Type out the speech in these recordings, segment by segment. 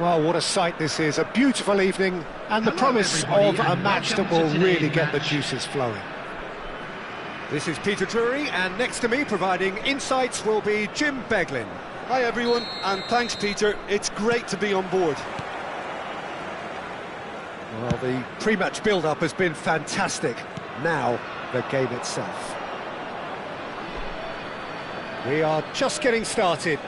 Well, what a sight this is. A beautiful evening and the promise of a match that will really get the juices flowing. This is Peter Drury, and next to me providing insights will be Jim Beglin. Hi everyone, and thanks Peter, it's great to be on board. Well, the pre-match build-up has been fantastic. Now, the game itself. We are just getting started.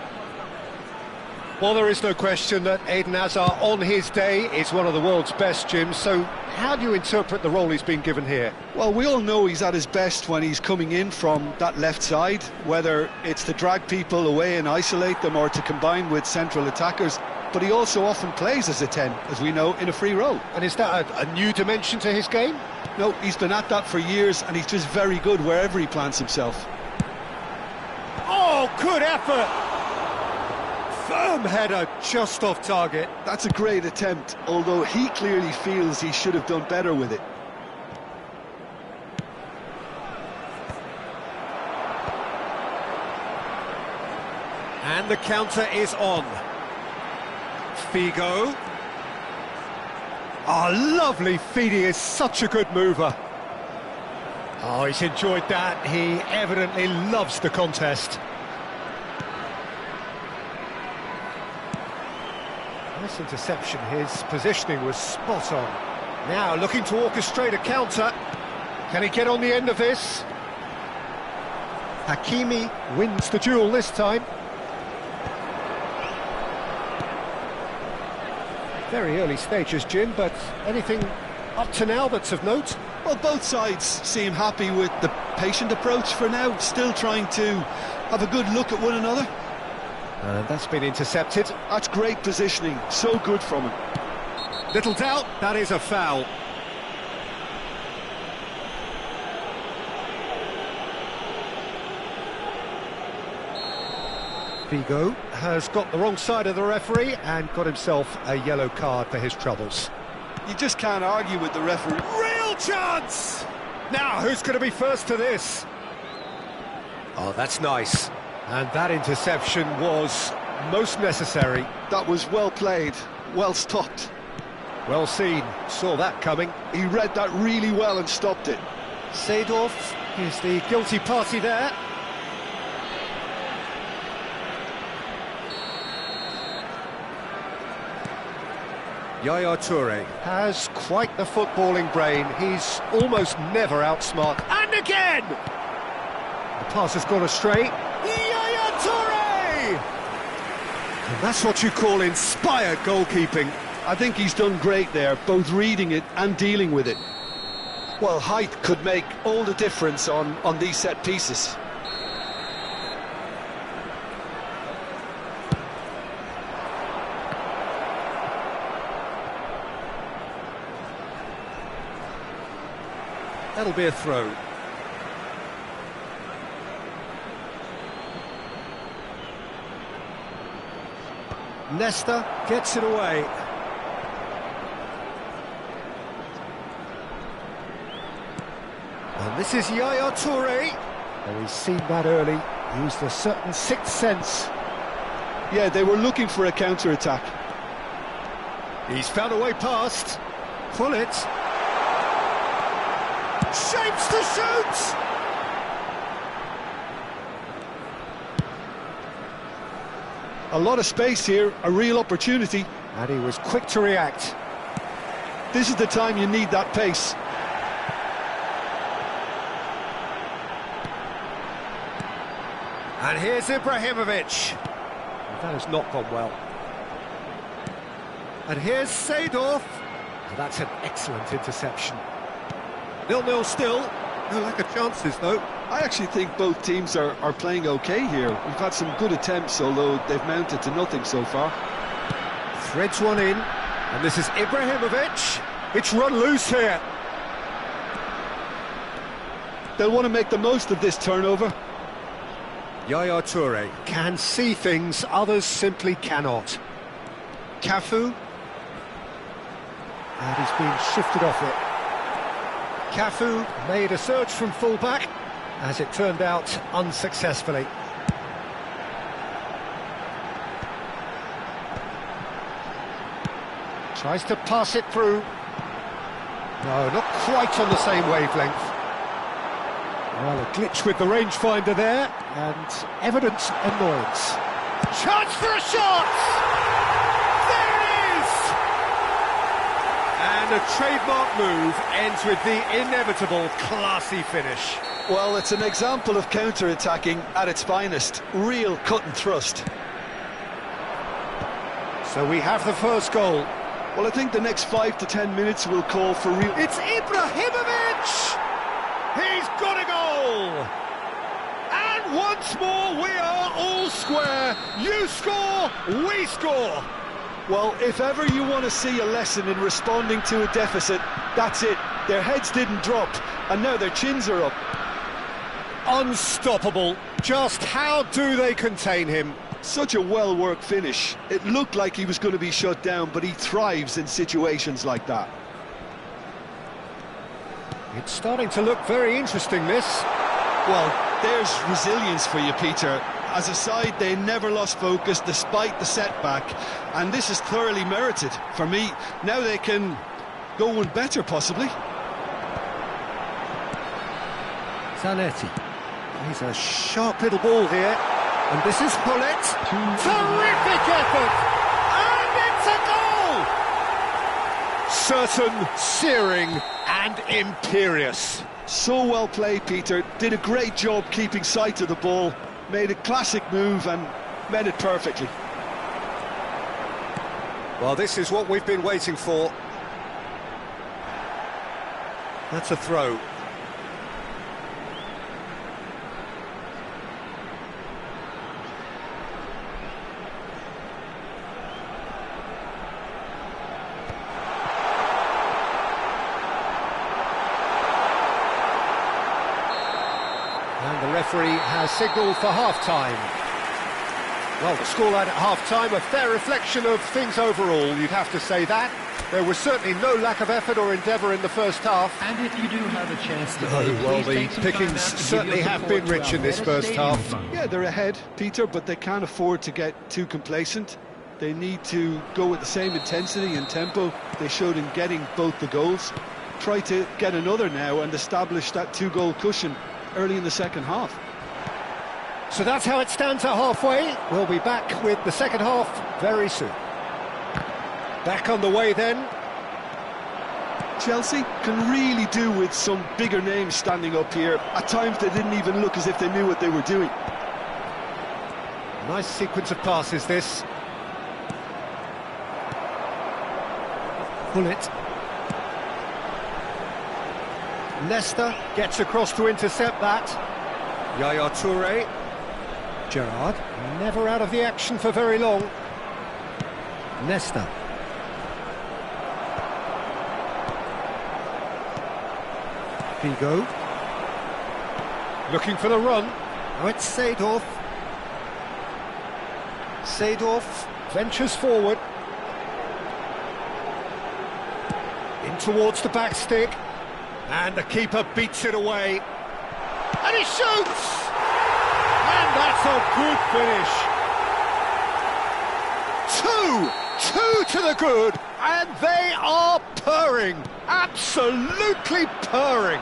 Well, there is no question that Eden Hazard on his day is one of the world's best, Jim, so how do you interpret the role he's been given here? Well, we all know he's at his best when he's coming in from that left side, whether it's to drag people away and isolate them or to combine with central attackers, but he also often plays as a 10, as we know, in a free role. And is that a new dimension to his game? No, he's been at that for years and he's just very good wherever he plants himself. Oh, good effort! Firm header, just off target. That's a great attempt, although he clearly feels he should have done better with it. And the counter is on. Figo. Oh, lovely feed, he is such a good mover. Oh, he's enjoyed that. He evidently loves the contest. Nice interception, his positioning was spot on. Now looking to orchestrate a counter. Can he get on the end of this? Hakimi wins the duel this time. Very early stages, Jim, but anything up to now that's of note? Well, both sides seem happy with the patient approach for now, still trying to have a good look at one another. And that's been intercepted. That's great positioning, so good from him. Little doubt, that is a foul. Figo has got the wrong side of the referee and got himself a yellow card for his troubles. You just can't argue with the referee. Real chance! Now, who's going to be first to this? Oh, that's nice. And that interception was most necessary. That was well played, well stopped. Well seen, saw that coming. He read that really well and stopped it. Seedorf is the guilty party there. Yaya Toure has quite the footballing brain. He's almost never outsmart. And again! The pass has gone astray. Yaya Toure! And that's what you call inspired goalkeeping. I think he's done great there, both reading it and dealing with it. Well, height could make all the difference on these set pieces. That'll be a throw. Nesta gets it away. And this is Yaya Toure. And he's seen that early, used a certain sixth sense. Yeah, they were looking for a counter-attack. He's found a way past. Pull it. Shapes to shoot! A lot of space here, a real opportunity. And he was quick to react. This is the time you need that pace. And here's Ibrahimovic. That has not gone well. And here's Seedorf. And that's an excellent interception. 0-0 still. No lack of chances, though. I actually think both teams are playing okay here. We've had some good attempts, although they've mounted to nothing so far. Threads one in. And this is Ibrahimovic. It's run loose here. They'll want to make the most of this turnover. Yaya Toure can see things others simply cannot. Cafu. And he's been shifted off it. Cafu made a search from full-back, as it turned out unsuccessfully. Tries to pass it through. No, not quite on the same wavelength. Well, a glitch with the rangefinder there, and evident annoyance. Chance for a shot! There it is! And a trademark move ends with the inevitable classy finish. Well, it's an example of counter-attacking at its finest. Real cut and thrust. So we have the first goal. Well, I think the next 5 to 10 minutes will call for real... It's Ibrahimovic! He's got a goal! And once more we are all square. You score, we score. Well, if ever you want to see a lesson in responding to a deficit, that's it. Their heads didn't drop, and now their chins are up. Unstoppable. Just how do they contain him? Such a well-worked finish. It looked like he was going to be shut down, but he thrives in situations like that. It's starting to look very interesting, this. Well, there's resilience for you, Peter. As a side, they never lost focus despite the setback, and this is thoroughly merited. For me, now they can go one better, possibly. Zanetti. He's a sharp little ball here. And this is Pullet. Terrific effort! And it's a goal! Certain, searing and imperious. So well played, Peter. Did a great job keeping sight of the ball. Made a classic move and met it perfectly. Well, this is what we've been waiting for. That's a throw. And the referee has signalled for half-time. Well, the scoreline at half-time, a fair reflection of things overall, you'd have to say that. There was certainly no lack of effort or endeavour in the first half. And if you do have a chance to... well, the pickings certainly have been rich in this first half. Yeah, they're ahead, Peter, but they can't afford to get too complacent. They need to go with the same intensity and tempo they showed in getting both the goals. Try to get another now and establish that two-goal cushion early in the second half. So that's how it stands at halfway. We'll be back with the second half very soon. Back on the way then. Chelsea can really do with some bigger names standing up here. At times they didn't even look as if they knew what they were doing. Nice sequence of passes, this. Pullet. Leicester gets across to intercept that. Yaya Toure. Gerrard, never out of the action for very long. Leicester. Figo. Looking for the run. Now it's Seedorf. Seedorf ventures forward. In towards the back stick. And the keeper beats it away. And he shoots! And that's a good finish. Two to the good, and they are purring. Absolutely purring.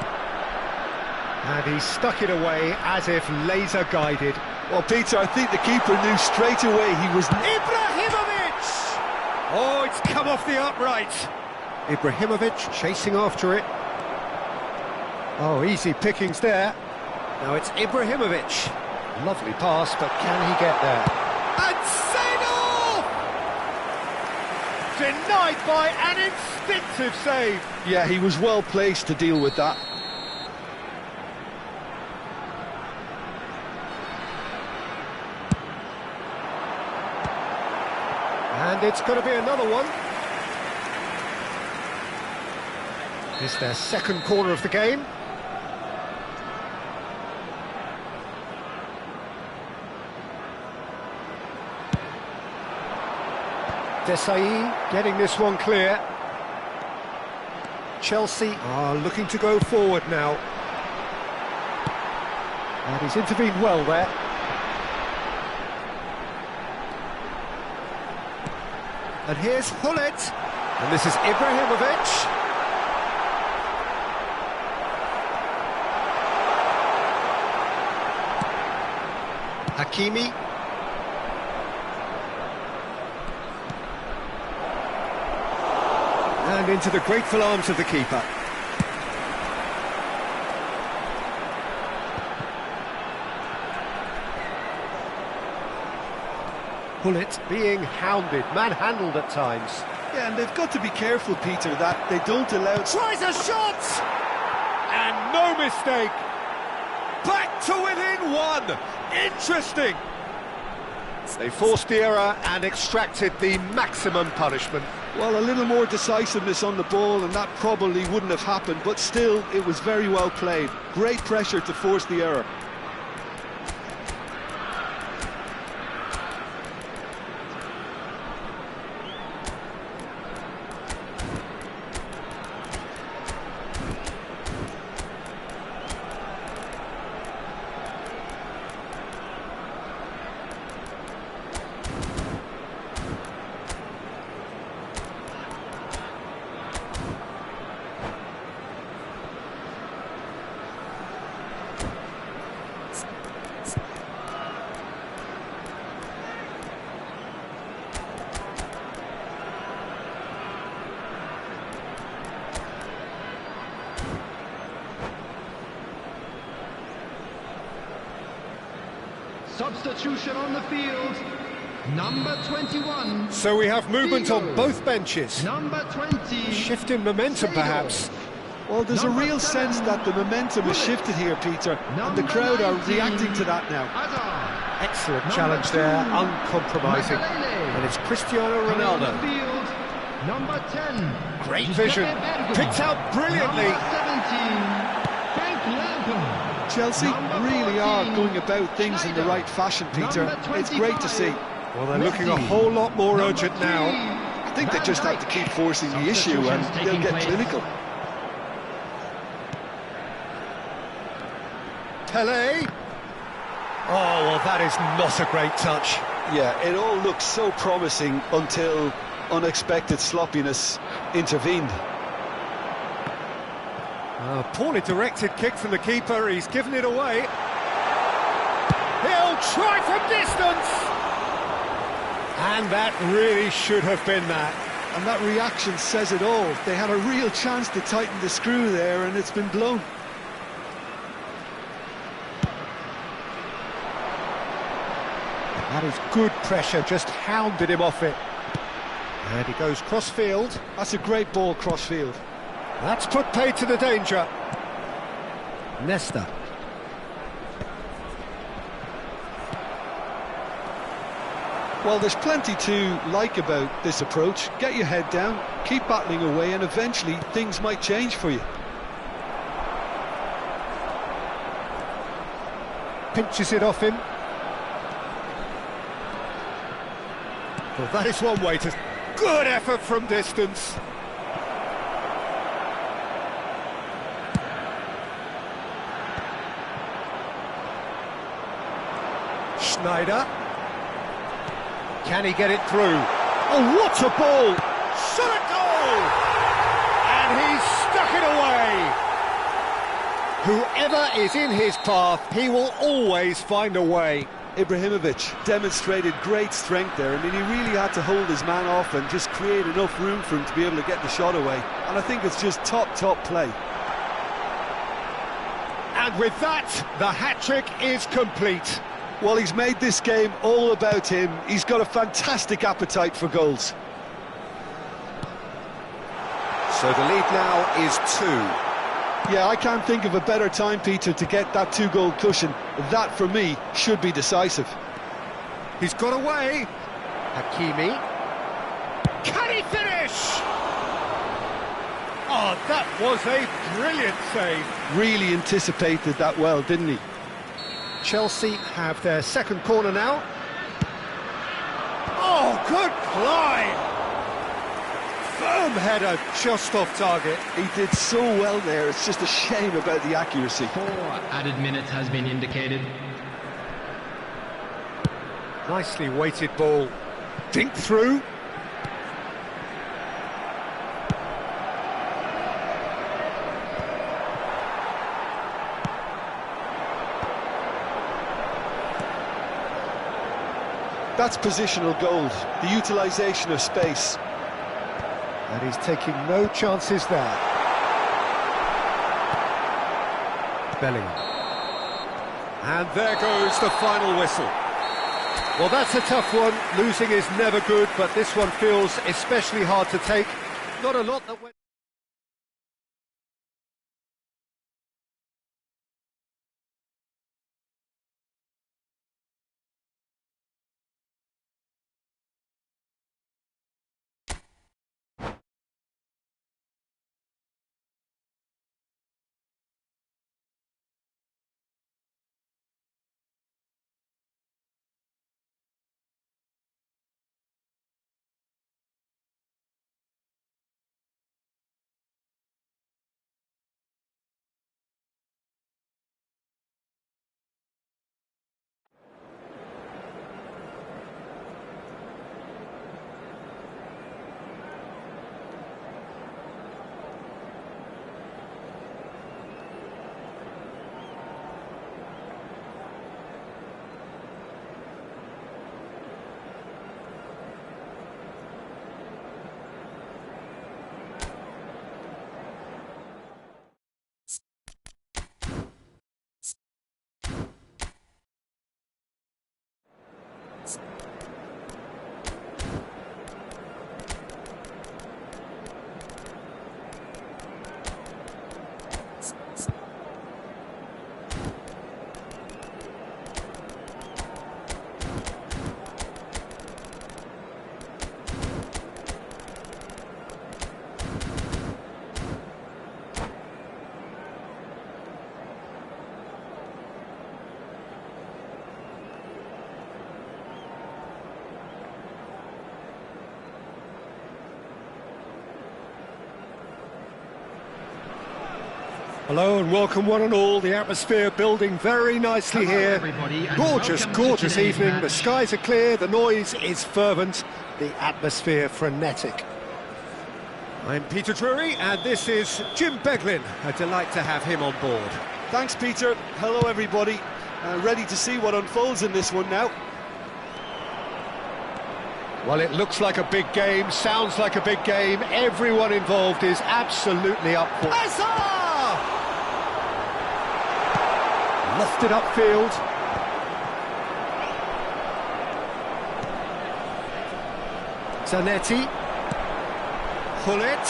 And he stuck it away as if laser guided. Well, Peter, I think the keeper knew straight away he was... Ibrahimovic! Oh, it's come off the upright. Ibrahimovic chasing after it. Oh, easy pickings there. Now it's Ibrahimovic. Lovely pass, but can he get there? And Seedorf! Denied by an instinctive save. Yeah, he was well placed to deal with that. And it's going to be another one. It's their second corner of the game. Desai getting this one clear. Chelsea are looking to go forward now. And he's intervened well there. And here's Hullet. And this is Ibrahimovic. Hakimi. And into the grateful arms of the keeper. Pullet being hounded, manhandled at times. Yeah, and they've got to be careful, Peter, that they don't allow... Tries a shot! And no mistake! Back to within one! Interesting! They forced the error and extracted the maximum punishment. Well, a little more decisiveness on the ball and that probably wouldn't have happened, but still, it was very well played. Great pressure to force the error. Substitution on the field, number 21. So we have movement on both benches. Number 20. Shifting momentum, perhaps. Well, there's a real sense that the momentum has shifted here, Peter, and the crowd are reacting to that now. Excellent challenge there, uncompromising. And it's Cristiano Ronaldo. Number 10. Great vision, picked out brilliantly. Chelsea really are going about things in the right fashion, Peter. It's great to see. Well, they're looking a whole lot more urgent now. I think they just have to keep forcing the issue and they'll get clinical. Pele. Oh, well, that is not a great touch. Yeah, it all looked so promising until unexpected sloppiness intervened. Poorly directed kick from the keeper, he's given it away. He'll try from distance! And that really should have been that. And that reaction says it all. They had a real chance to tighten the screw there and it's been blown. That is good pressure, just hounded him off it. And he goes cross-field. That's a great ball cross-field. That's put paid to the danger. Nesta. Well, there's plenty to like about this approach. Get your head down, keep battling away, and eventually things might change for you. Pinches it off him. Well, that is one way to... Good effort from distance. Schneider. Can he get it through? Oh, what a ball! Shot a goal! And he's stuck it away! Whoever is in his path, he will always find a way. Ibrahimovic demonstrated great strength there. I mean, he really had to hold his man off and just create enough room for him to be able to get the shot away. And I think it's just top play. And with that, the hat-trick is complete. Well, he's made this game all about him. He's got a fantastic appetite for goals. So the lead now is 2. Yeah, I can't think of a better time, Peter, to get that 2-goal cushion. That, for me, should be decisive. He's got away. Hakimi. Can he finish? Oh, that was a brilliant save. Really anticipated that well, didn't he? Chelsea have their second corner now. Oh, good climb! Firm header, just off target. He did so well there, it's just a shame about the accuracy. 4 added minutes has been indicated. Nicely weighted ball. Dink through. That's positional gold, the utilisation of space. And he's taking no chances there. Bellingham. And there goes the final whistle. Well, that's a tough one. Losing is never good, but this one feels especially hard to take. Not a lot that went... Hello and welcome one and all. The atmosphere building very nicely here. Gorgeous, gorgeous evening. The skies are clear, the noise is fervent, the atmosphere frenetic. I'm Peter Drury and this is Jim Beglin. A delight to have him on board. Thanks, Peter. Hello, everybody. Ready to see what unfolds in this one now. Well, it looks like a big game, sounds like a big game. Everyone involved is absolutely up for it. Lofted upfield. Zanetti. Hullet.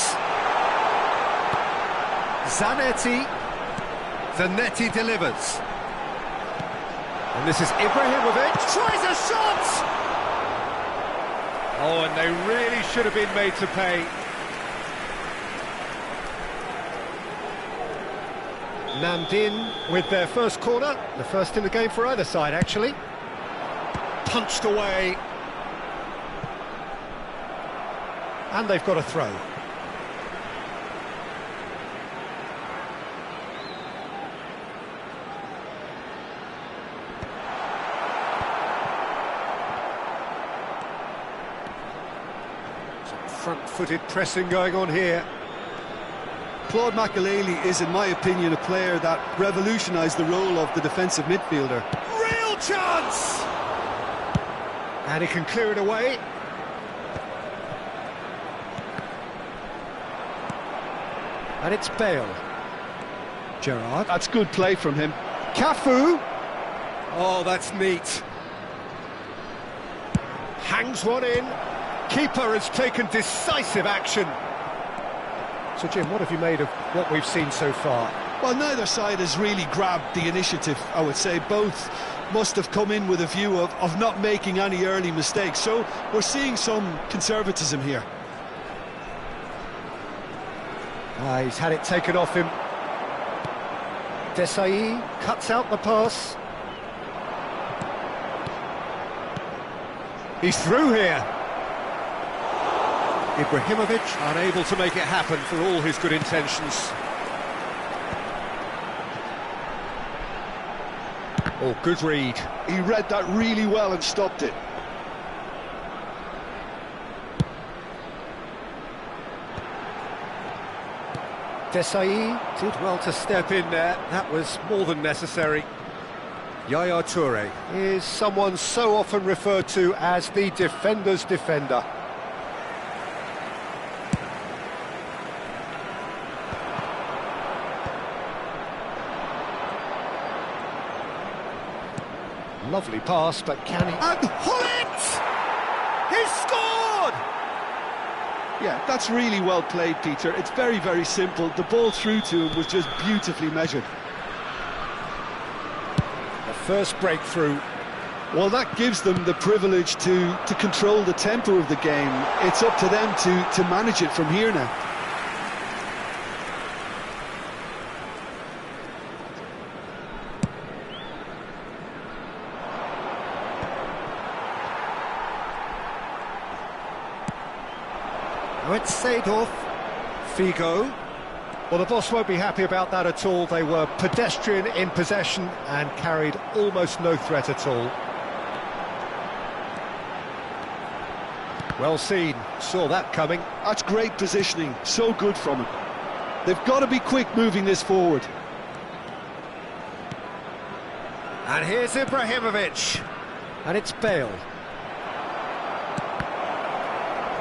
Zanetti. Zanetti delivers. And this is Ibrahimovic. Tries a shot! Oh, and they really should have been made to pay. Namdin with their first corner, the first in the game for either side, actually. Punched away. And they've got a throw. Some front-footed pressing going on here. Claude Makelele is, in my opinion, a player that revolutionised the role of the defensive midfielder. Real chance! And he can clear it away. And it's Bale. Gerrard. That's good play from him. Cafu. Oh, that's neat. Hangs one in. Keeper has taken decisive action. So, Jim, what have you made of what we've seen so far? Well, neither side has really grabbed the initiative, I would say. Both must have come in with a view of not making any early mistakes. So we're seeing some conservatism here. He's had it taken off him. Desai cuts out the pass. He's through here. Ibrahimovic unable to make it happen for all his good intentions. Oh, good read. He read that really well and stopped it. Desai did well to step in there. That was more than necessary. Yaya Toure is someone so often referred to as the defender's defender. Lovely pass, but can he... And Hullet! He's scored! Yeah, that's really well played, Peter. It's very, very simple. The ball through to him was just beautifully measured. The first breakthrough. Well, that gives them the privilege to control the tempo of the game. It's up to them to manage it from here now. Now it's Seedorf. Figo. Well, the boss won't be happy about that at all. They were pedestrian in possession and carried almost no threat at all. Well seen, saw that coming. That's great positioning, so good from him. They've got to be quick moving this forward. And here's Ibrahimovic. And it's Bale.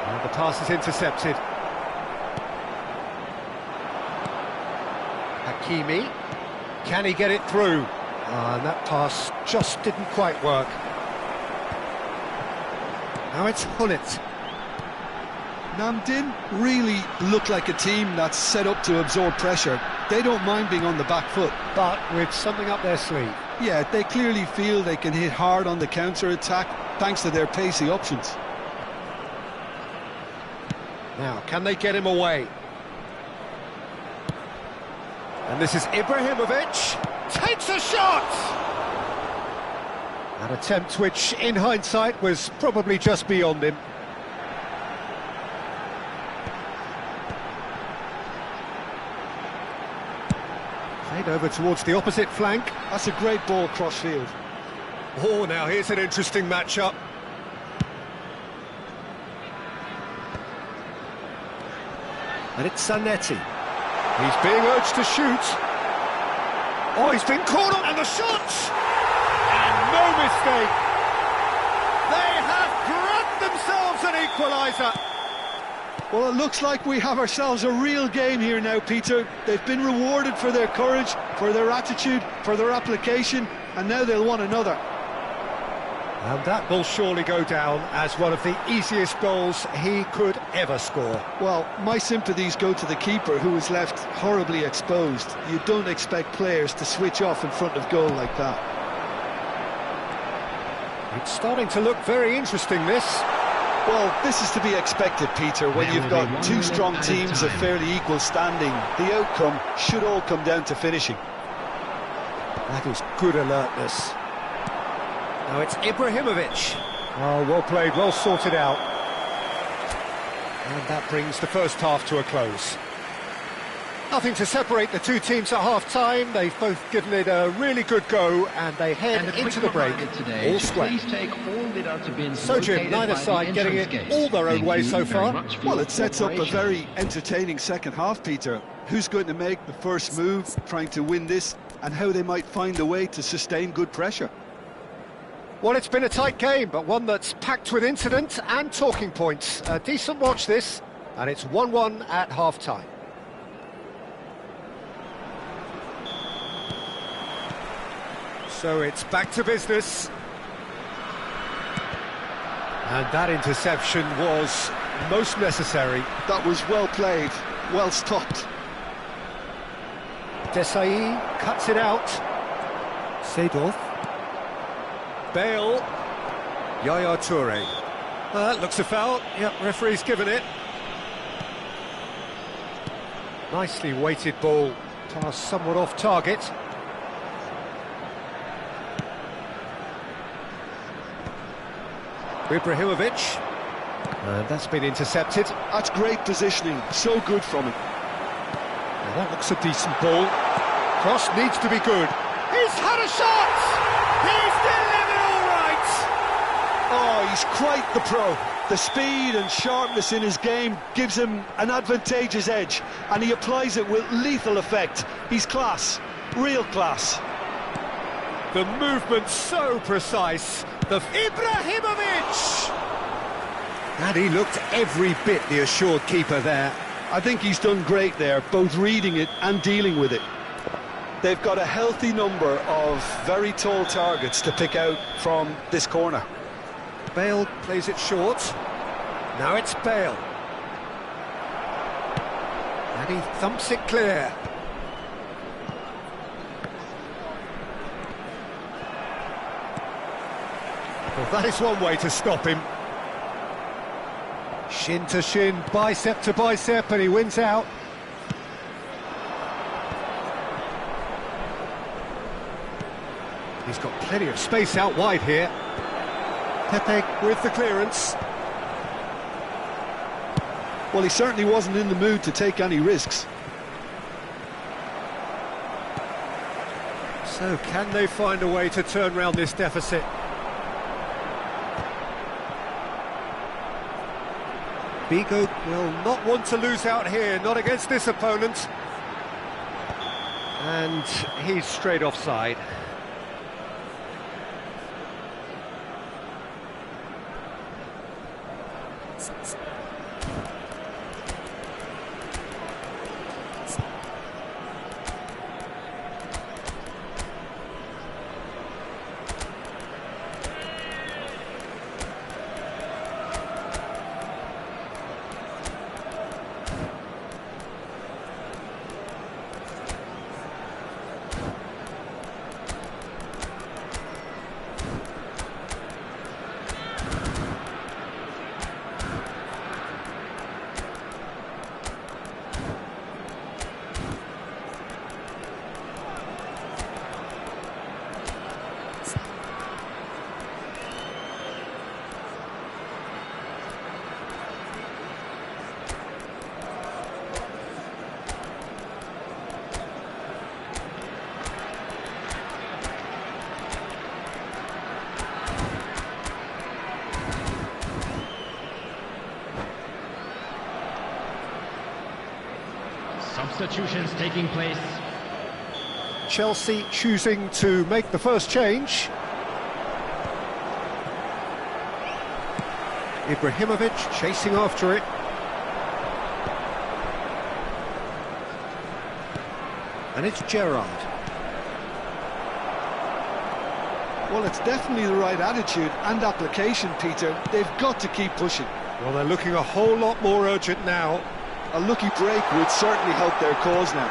And the pass is intercepted. Hakimi. Can he get it through? And that pass just didn't quite work. Now it's Hullet. Namdin really look like a team that's set up to absorb pressure. They don't mind being on the back foot. But with something up their sleeve. Yeah, they clearly feel they can hit hard on the counter-attack thanks to their pacey options. Now, can they get him away? And this is Ibrahimovic. Takes a shot! An attempt which, in hindsight, was probably just beyond him. Played over towards the opposite flank. That's a great ball cross-field. Oh, now here's an interesting matchup. And it's Zanetti. He's being urged to shoot. Oh, he's been caught on, and the shot! And no mistake. They have grabbed themselves an equaliser. Well, it looks like we have ourselves a real game here now, Peter. They've been rewarded for their courage, for their attitude, for their application, and now they'll want another. And that will surely go down as one of the easiest goals he could ever score. Well, my sympathies go to the keeper, who was left horribly exposed. You don't expect players to switch off in front of goal like that. It's starting to look very interesting, this. Well, this is to be expected, Peter, when you've got two strong teams of fairly equal standing. The outcome should all come down to finishing. That is good alertness. Now it's Ibrahimovic. Oh, well played, well sorted out. And that brings the first half to a close. Nothing to separate the two teams at half-time. They've both given it a really good go, and they head into the break all square. So, Jim, neither side getting it all their own way so far. Well, it sets up a very entertaining second half, Peter. Who's going to make the first move, trying to win this, and how they might find a way to sustain good pressure? Well, it's been a tight game, but one that's packed with incident and talking points. A decent watch, this, and it's 1-1 at half-time. So it's back to business. And that interception was most necessary. That was well played, well stopped. Desai cuts it out. Seedorf. Bale. Yaya Toure. That looks a foul. Yep, referee's given it. Nicely weighted ball. Pass somewhat off target. Ibrahimovic. And that's been intercepted. That's great positioning, so good from him. Now that looks a decent ball. Cross needs to be good. He's had a shot! He's delivered all right! Oh, he's quite the pro. The speed and sharpness in his game gives him an advantageous edge, and he applies it with lethal effect. He's class, real class. The movement so precise. Ibrahimovic! And he looked every bit the assured keeper there. I think he's done great there, both reading it and dealing with it. They've got a healthy number of very tall targets to pick out from this corner. Bale plays it short. Now it's Bale. And he thumps it clear. Well, that is one way to stop him. Shin to shin, bicep to bicep, and he wins out. He's got plenty of space out wide here. Pepe with the clearance. Well, he certainly wasn't in the mood to take any risks. So can they find a way to turn round this deficit? Vigo will not want to lose out here, not against this opponent. And he's straight offside. Substitutions taking place. Chelsea choosing to make the first change. Ibrahimovic chasing after it. And it's Gerrard. Well, it's definitely the right attitude and application, Peter. They've got to keep pushing. Well, they're looking a whole lot more urgent now. A lucky break would certainly help their cause now.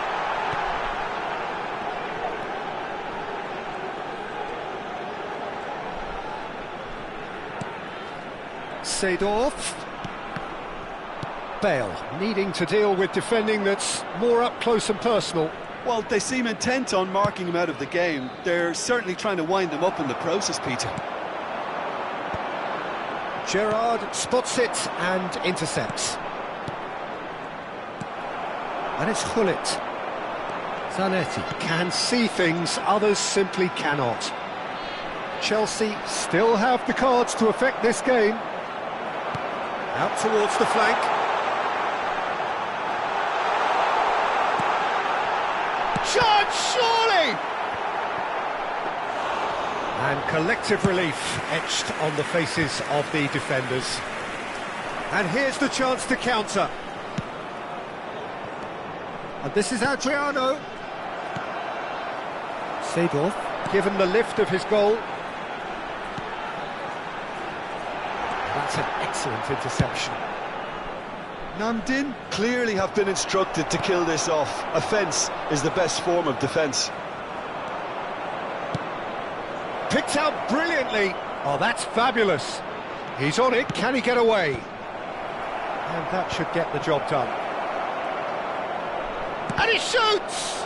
Seedorf. Bale needing to deal with defending that's more up close and personal. Well, they seem intent on marking him out of the game. They're certainly trying to wind him up in the process, Peter. Gerrard spots it and intercepts. And it's Hullet. Zanetti can see things others simply cannot. Chelsea still have the cards to affect this game. Out towards the flank. Shot, surely! And collective relief etched on the faces of the defenders. And here's the chance to counter. And this is Adriano. Seedorf, given the lift of his goal. That's an excellent interception. Namdin clearly have been instructed to kill this off. Offence is the best form of defence. Picked out brilliantly. Oh, that's fabulous. He's on it. Can he get away? And that should get the job done. And he shoots!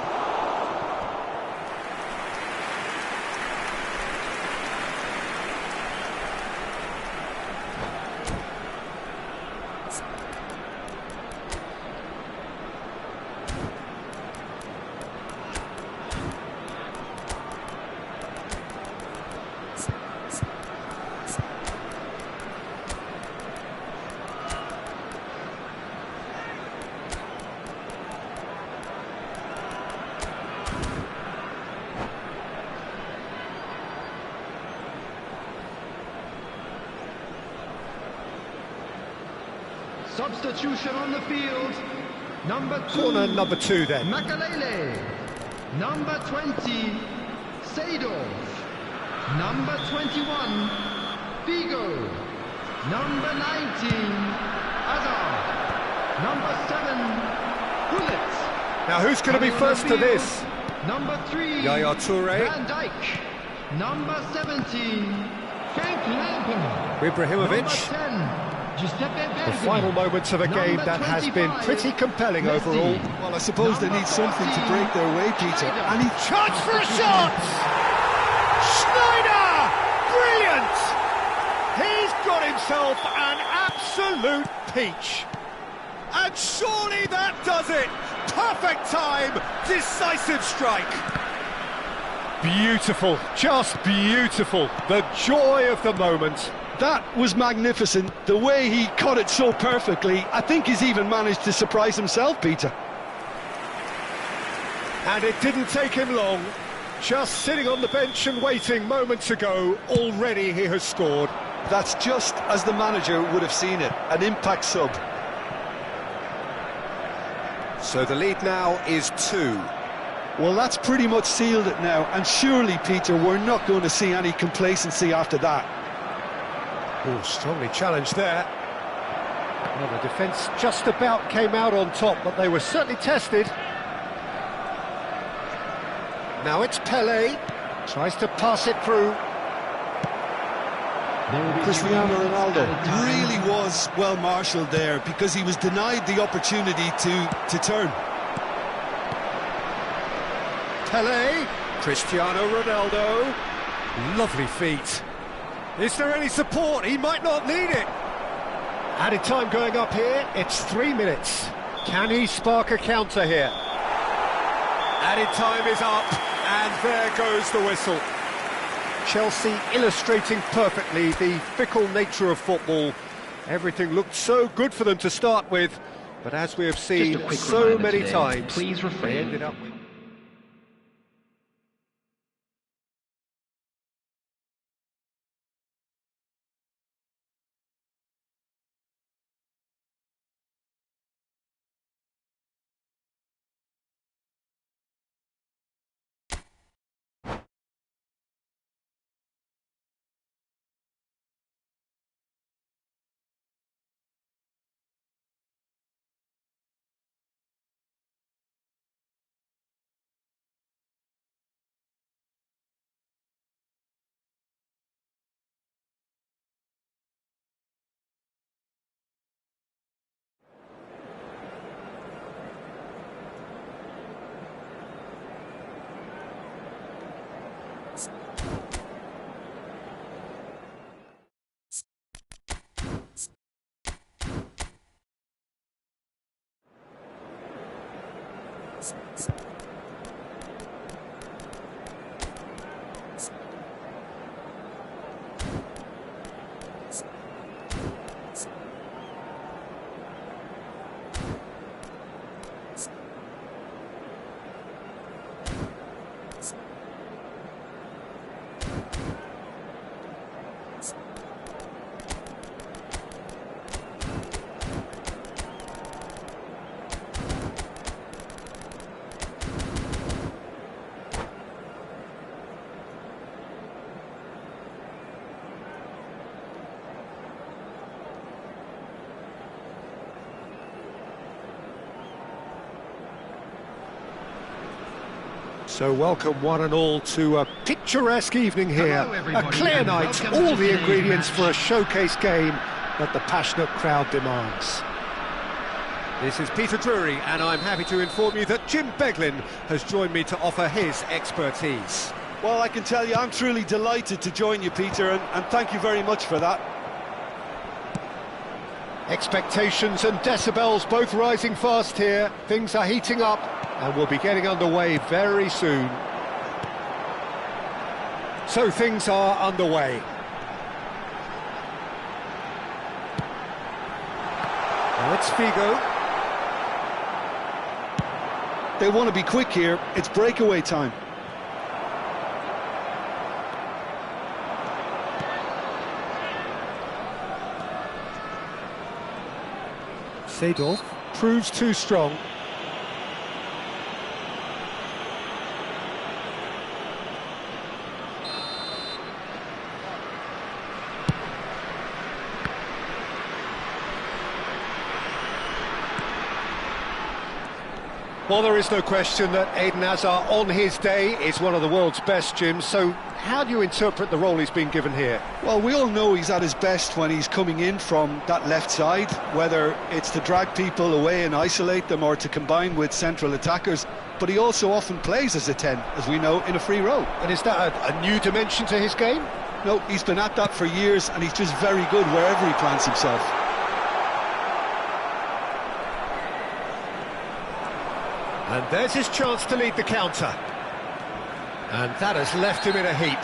Substitution on the field. Number 2. Corner number 2 then. Makalele. Number 20. Seydorf. Number 21. Figo. Number 19. Hazard. Number 7. Gullit. Now who's going to be first to this? Number 3. Yaya Toure. Van Dijk. Number 17. Frank Lampard. Ibrahimovic. Number 10. Giuseppe Verdi. The final moments of a game Number that has been 25. pretty compelling Messi. overall. Well, I suppose they need something to break their way, Peter. And he Chance for a shot! Schneider! Brilliant! He's got himself an absolute peach. And surely that does it! Perfect time, decisive strike. Beautiful, just beautiful. The joy of the moment. That was magnificent. The way he cut it so perfectly, I think he's even managed to surprise himself, Peter. And it didn't take him long. Just sitting on the bench and waiting moments ago, already he has scored. That's just as the manager would have seen it, an impact sub. So the lead now is 2. Well, that's pretty much sealed it now, and surely, Peter, we're not going to see any complacency after that. Oh, strongly challenged there. Well, the defence just about came out on top, but they were certainly tested. Now it's Pelé, tries to pass it through. Cristiano Ronaldo really was well marshalled there because he was denied the opportunity to turn. Pelé, Cristiano Ronaldo, lovely feet. Is there any support? He might not need it. Added time going up here, it's 3 minutes. Can he spark a counter here? Added time is up, and there goes the whistle. Chelsea illustrating perfectly the fickle nature of football. Everything looked so good for them to start with, but as we have seen so many times, they ended up with... So welcome one and all to a picturesque evening here, a clear night, all the ingredients for a showcase game that the passionate crowd demands. This is Peter Drury, and I'm happy to inform you that Jim Beglin has joined me to offer his expertise. Well, I can tell you I'm truly delighted to join you, Peter, and thank you very much for that. Expectations and decibels both rising fast here. Things are heating up and we'll be getting underway very soon. So things are underway. Now it's Figo. They want to be quick here. It's breakaway time. Seedorf proves too strong. Well, there is no question that Eden Hazard, on his day, is one of the world's best, Jim. So how do you interpret the role he's been given here? Well, we all know he's at his best when he's coming in from that left side, whether it's to drag people away and isolate them or to combine with central attackers. But he also often plays as a 10, as we know, in a free role. And is that a new dimension to his game? No, he's been at that for years, and he's just very good wherever he plants himself. And there's his chance to lead the counter. And that has left him in a heap.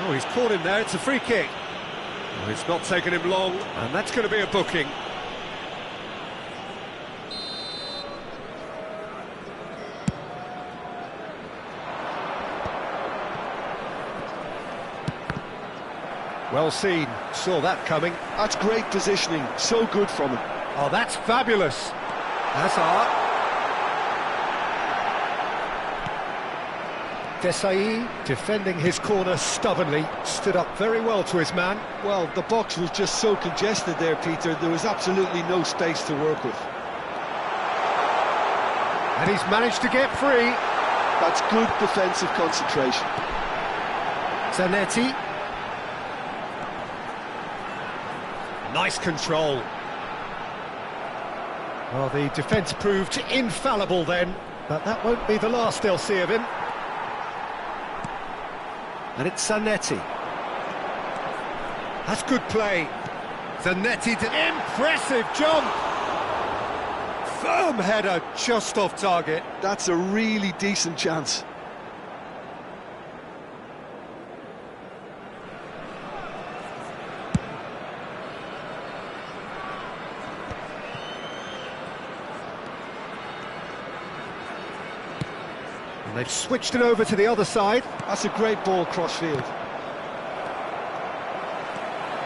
Oh, he's caught him there, it's a free kick. Oh, it's not taken him long, and that's going to be a booking. Well seen, saw that coming. That's great positioning, so good from him. Oh, that's fabulous. Hazard. Desai, defending his corner stubbornly, stood up very well to his man. Well, the box was just so congested there, Peter, there was absolutely no space to work with. And he's managed to get free. That's good defensive concentration. Zanetti. Nice control. Well, the defence proved infallible then, but that won't be the last they'll see of him. And it's Zanetti. That's good play. Zanetti, impressive jump! Firm header, just off target. That's a really decent chance. And they've switched it over to the other side. That's a great ball cross-field.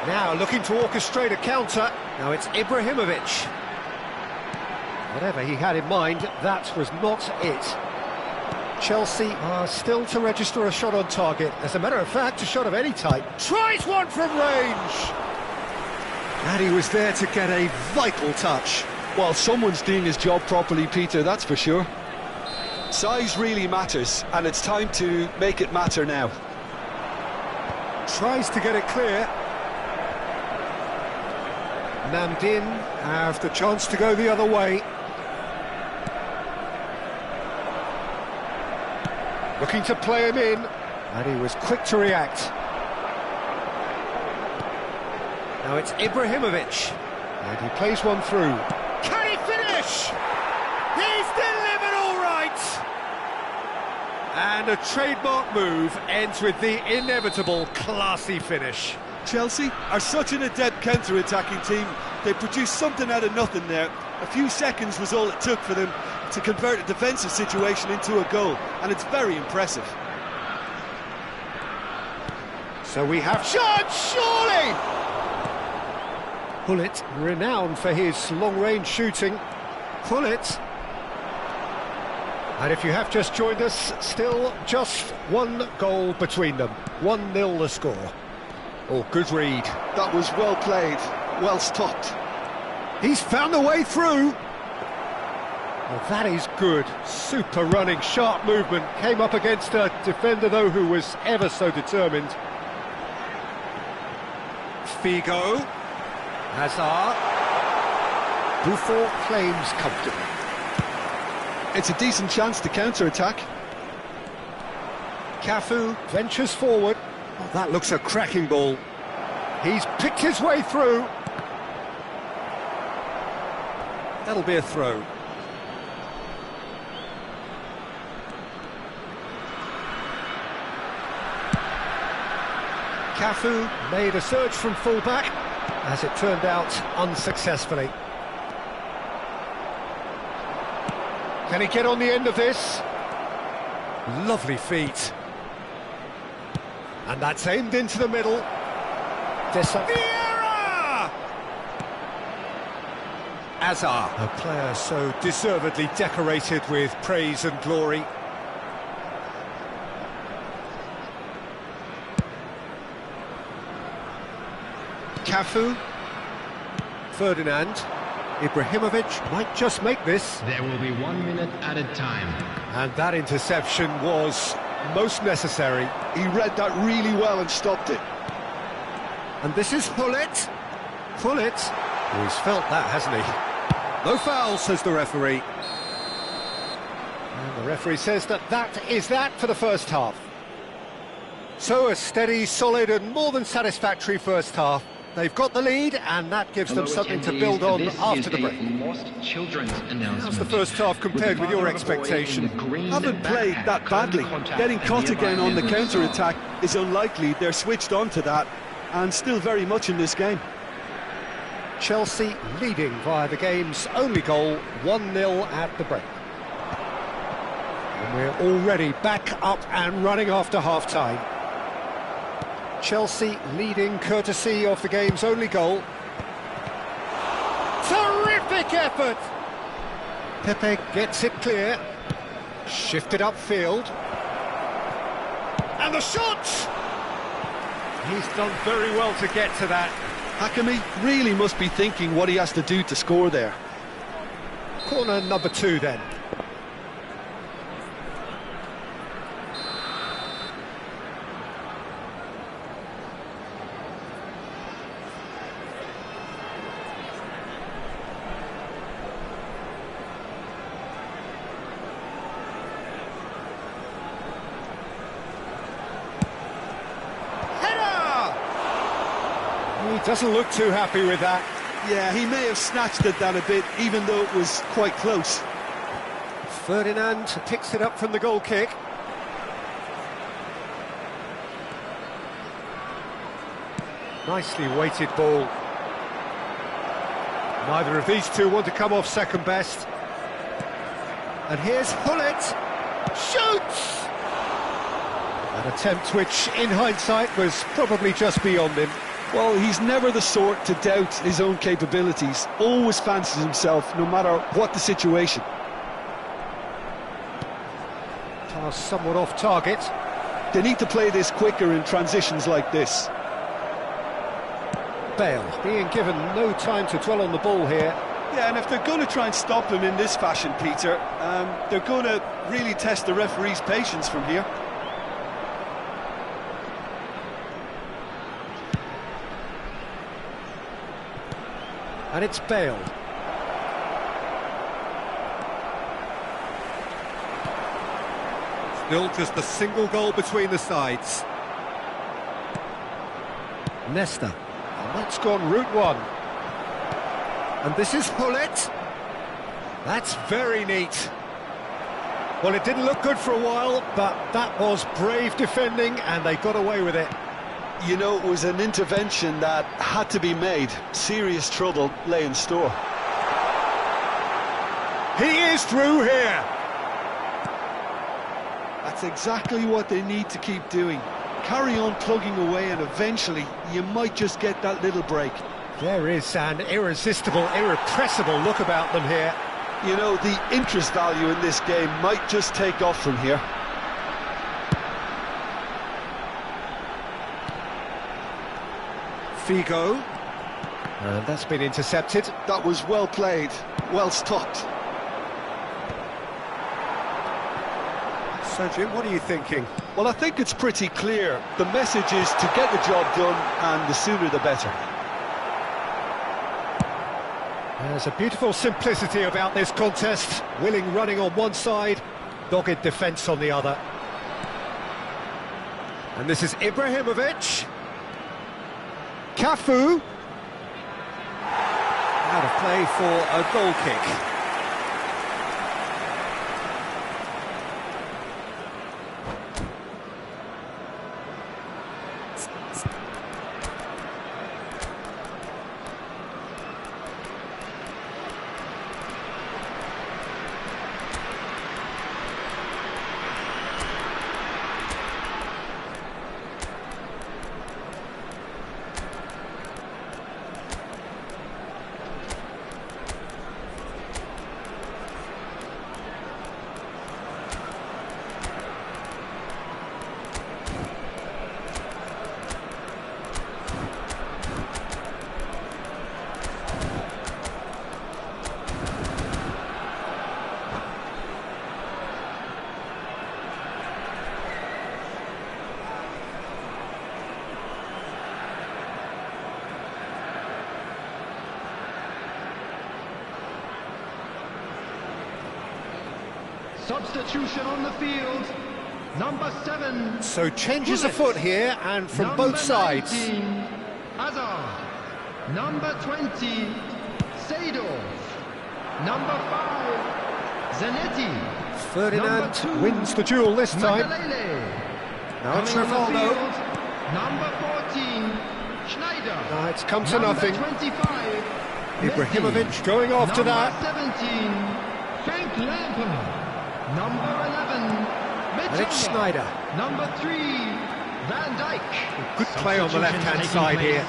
Now looking to orchestrate a counter. Now it's Ibrahimovic. Whatever he had in mind, that was not it. Chelsea are still to register a shot on target. As a matter of fact, a shot of any type. Tries one from range! And he was there to get a vital touch. Well, someone's doing his job properly, Peter, that's for sure. Size really matters, and it's time to make it matter now. Tries to get it clear. Namdin have the chance to go the other way. Looking to play him in, and he was quick to react. Now it's Ibrahimovic, and he plays one through. Can he finish? He's delivered all right! And a trademark move ends with the inevitable classy finish. Chelsea are such an adept counter-attacking team. They produced something out of nothing there. A few seconds was all it took for them to convert a defensive situation into a goal, and it's very impressive. So we have shot, surely! Pullet, renowned for his long-range shooting. Pullet. And if you have just joined us, still just one goal between them. 1-0 the score. Oh, good read. That was well played, well stopped. He's found the way through. Well, that is good. Super running, sharp movement. Came up against a defender, though, who was ever so determined. Figo. Hazard. Buffon claims comfortably. It's a decent chance to counter-attack. Cafu ventures forward. Oh, that looks a cracking ball. He's picked his way through. That'll be a throw. Cafu made a surge from fullback, as it turned out unsuccessfully. Can he get on the end of this? Lovely feet. And that's aimed into the middle. Vieira! Hazard, a player so deservedly decorated with praise and glory. Cafu, Ferdinand, Ibrahimovic might just make this. There will be 1 minute added time. And that interception was most necessary. He read that really well and stopped it. And this is Hullet. Hullet, he's felt that, hasn't he? No foul, says the referee. And the referee says that is that for the first half. So a steady, solid and more than satisfactory first half. They've got the lead, and that gives them something to build on after the break. How's the first half compared with your expectation? Haven't played that badly. Getting caught again on the counter-attack is unlikely. They're switched on to that, and still very much in this game. Chelsea leading via the game's only goal, 1-0 at the break. And we're already back up and running after half-time. Chelsea leading courtesy of the game's only goal. Terrific effort! Pepe gets it clear. Shifted upfield. And the shot! He's done very well to get to that. Hakimi really must be thinking what he has to do to score there. Corner number 2 then. He doesn't look too happy with that. Yeah, he may have snatched it down a bit, even though it was quite close. Ferdinand picks it up from the goal kick. Nicely weighted ball. Neither of these two want to come off second best. And here's Hullet. Shoots! An attempt which, in hindsight, was probably just beyond him. Well, he's never the sort to doubt his own capabilities. Always fancies himself, no matter what the situation. Pass somewhat off target. They need to play this quicker in transitions like this. Bale being given no time to dwell on the ball here. Yeah, and if they're going to try and stop him in this fashion, Peter, they're going to really test the referee's patience from here. And it's Bale. Still just a single goal between the sides. Nesta. And that's gone route 1. And this is Hullet. That's very neat. Well, it didn't look good for a while, but that was brave defending, and they got away with it. You know, it was an intervention that had to be made. Serious trouble lay in store. He is through here. That's exactly what they need to keep doing. Carry on plugging away, and eventually you might just get that little break. There is an irresistible, irrepressible look about them here. You know, the interest value in this game might just take off from here. Figo. And that's been intercepted. That was well played, well stopped. So, Jim, what are you thinking? Well, I think it's pretty clear. The message is to get the job done, and the sooner the better. There's a beautiful simplicity about this contest. Willing running on one side, dogged defence on the other. And this is Ibrahimovic. Cafu. Out of play for a goal kick. Substitution on the field. Number 7. So changes afoot here, and from both sides. 19, Hazard. Number 20, Seedorf. Number 5, Zanetti. Ferdinand wins the duel this time. Now it's Rivaldo. Number 14, Schneider. It's come to nothing. 25, Ibrahimovic going after that. Number 17, Frank Lampard. Number 11, And it's Schneider. Number 3, Van Dijk. Good play on the left-hand side here.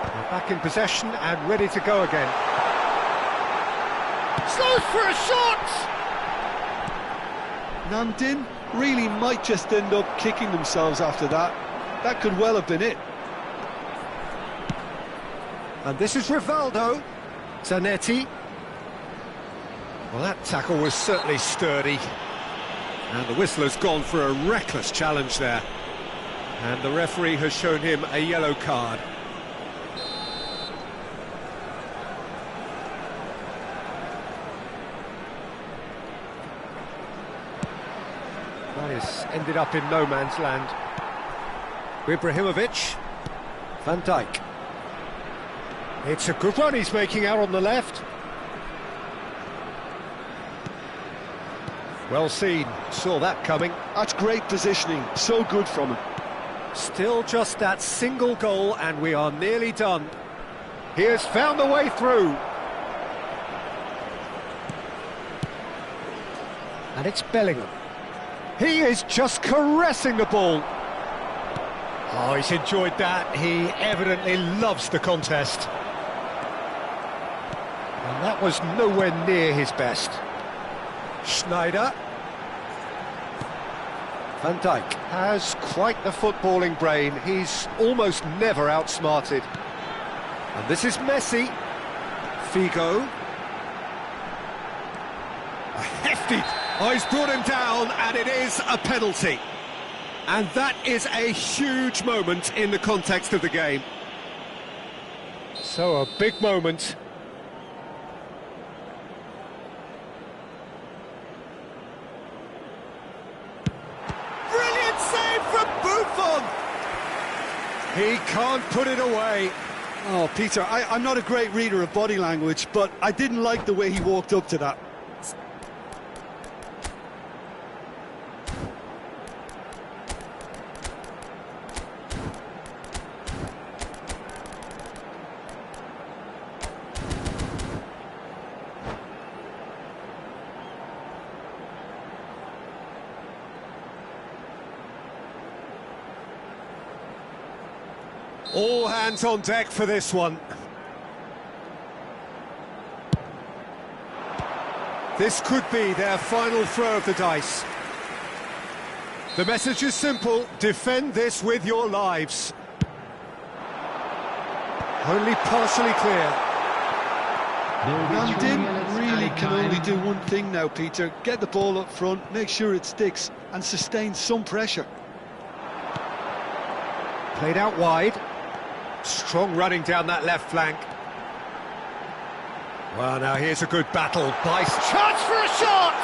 They're back in possession and ready to go again. Slows for a shot! Namdin really might just end up kicking themselves after that. That could well have been it. And this is Rivaldo. Zanetti. Well, that tackle was certainly sturdy. And the whistler's gone for a reckless challenge there. And the referee has shown him a yellow card. That has ended up in no man's land. Ibrahimovic. Van Dijk. It's a good run he's making out on the left. Well seen, saw that coming. That's great positioning, so good from him. Still just that single goal and we are nearly done. He has found the way through. And it's Bellingham. He is just caressing the ball. Oh, he's enjoyed that. He evidently loves the contest. And that was nowhere near his best. Schneider. Van Dijk has quite the footballing brain. He's almost never outsmarted. And this is Messi. Figo. A hefty... Oh, he's brought him down, and it is a penalty. And that is a huge moment in the context of the game. So, a big moment. Brilliant save from Buffon! He can't put it away. Oh, Peter, I'm not a great reader of body language, but I didn't like the way he walked up to that. All hands on deck for this one. This could be their final throw of the dice. The message is simple: defend this with your lives. Only partially clear. Namdin really can only do one thing now, Peter. Get the ball up front, make sure it sticks, and sustain some pressure. Played out wide. Strong running down that left flank. Well, now here's a good battle. Chance for a shot!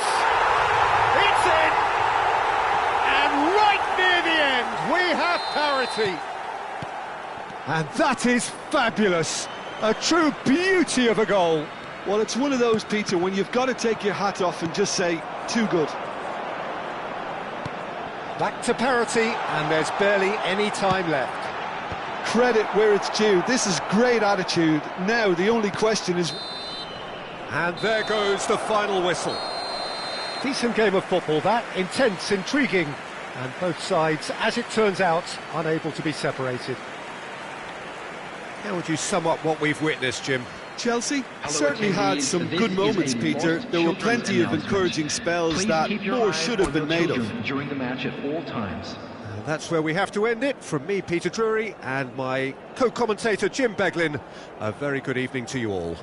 It's in! And right near the end, we have parity. And that is fabulous. A true beauty of a goal. Well, it's one of those, Peter, when you've got to take your hat off and just say, too good. Back to parity, and there's barely any time left. Credit where it's due. This is great attitude. Now, the only question is... And there goes the final whistle. Decent game of football, that. Intense, intriguing, and both sides, as it turns out, unable to be separated. How would you sum up what we've witnessed, Jim? Chelsea certainly had some good moments, Peter. There were plenty of encouraging spells that more should have been made of. During the match at all times. That's where we have to end it. From me, Peter Drury, and my co-commentator, Jim Beglin, a very good evening to you all.